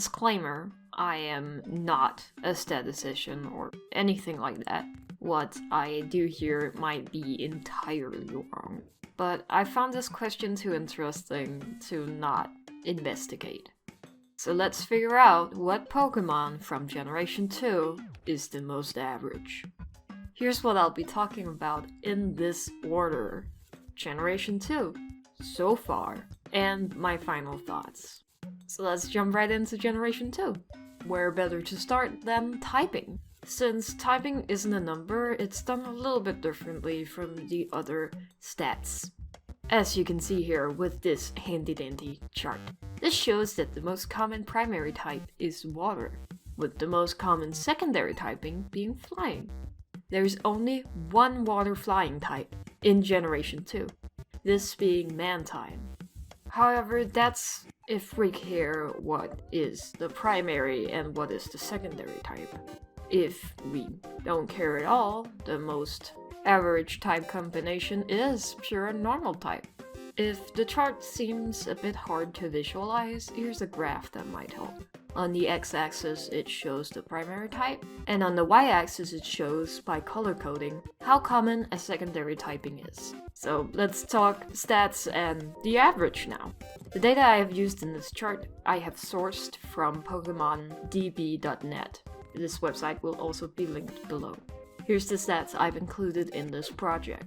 Disclaimer, I am not a statistician or anything like that. What I do here might be entirely wrong. But I found this question too interesting to not investigate. So let's figure out what Pokemon from Generation 2 is the most average. Here's what I'll be talking about in this order. Generation 2, so far, and my final thoughts. So let's jump right into Generation 2. Where better to start than typing? Since typing isn't a number, it's done a little bit differently from the other stats. As you can see here with this handy dandy chart. This shows that the most common primary type is water, with the most common secondary typing being flying. There is only one water flying type in Generation 2, this being Mantine. However, that's if we care what is the primary and what is the secondary type. If we don't care at all, the most average type combination is pure normal type. If the chart seems a bit hard to visualize, here's a graph that might help. On the x-axis it shows the primary type, and on the y-axis it shows, by color coding, how common a secondary typing is. So let's talk stats and the average now. The data I have used in this chart I have sourced from PokemonDB.net. This website will also be linked below. Here's the stats I've included in this project.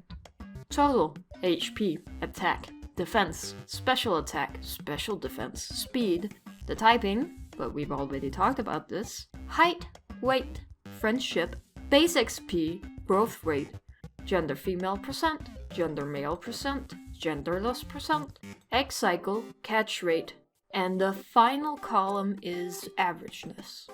Total HP, attack, defense, special attack, special defense, speed, the typing, but we've already talked about this, height, weight, friendship, base XP, growth rate, gender female percent, gender male percent, genderless percent, egg cycle, catch rate, and the final column is averageness.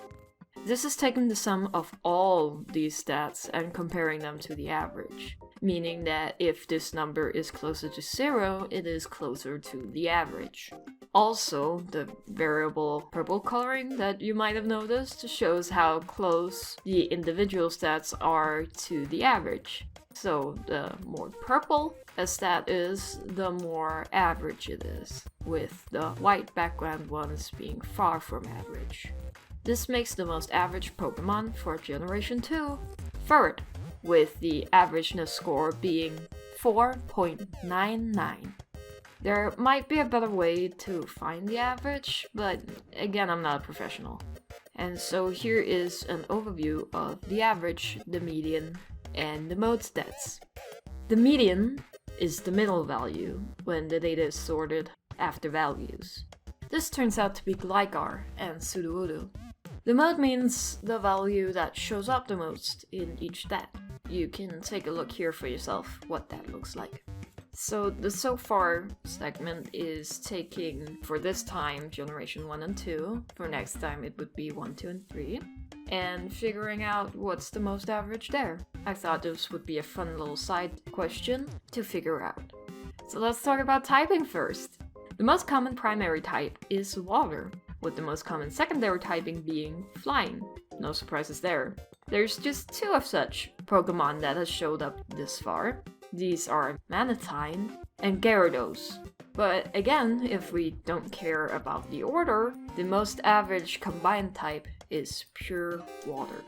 This is taking the sum of all these stats and comparing them to the average, meaning that if this number is closer to 0, it is closer to the average. Also, the variable purple coloring that you might have noticed shows how close the individual stats are to the average. So the more purple a stat is, the more average it is, with the white background ones being far from average. This makes the most average Pokemon for Generation 2 Ferret, with the averageness score being 4.99. There might be a better way to find the average, but again, I'm not a professional. And so here is an overview of the average, the median, and the mode stats. The median is the middle value when the data is sorted after values. This turns out to be Gligar and Sudowoodo. The mode means the value that shows up the most in each stat. You can take a look here for yourself what that looks like. So the so far segment is taking, for this time, Generation 1 and 2, for next time it would be 1, 2, and 3, and figuring out what's the most average there. I thought this would be a fun little side question to figure out. So let's talk about typing first. The most common primary type is water, with the most common secondary typing being flying. No surprises there. There's just 2 of such Pokemon that has showed up this far. These are Mantine and Gyarados. But again, if we don't care about the order, the most average combined type is pure water.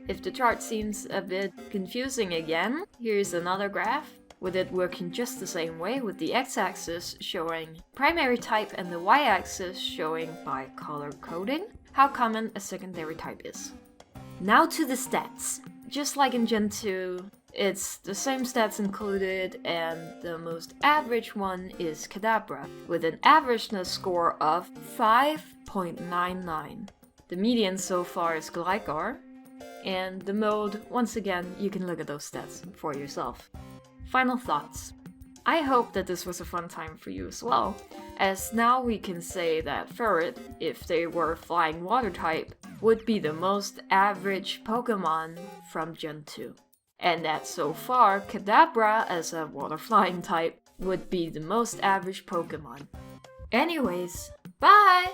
If the chart seems a bit confusing again, here's another graph, with it working just the same way, with the x-axis showing primary type and the y-axis showing, by color coding, how common a secondary type is. Now to the stats. Just like in Gen 2, it's the same stats included, and the most average one is Kadabra, with an averageness score of 5.99. The median so far is Gligar, and the mode, once again, you can look at those stats for yourself. Final thoughts. I hope that this was a fun time for you as well, as now we can say that Ferret, if they were flying water type, would be the most average Pokemon from Gen 2. And that so far, Kadabra as a water flying type would be the most average Pokemon. Anyways, bye!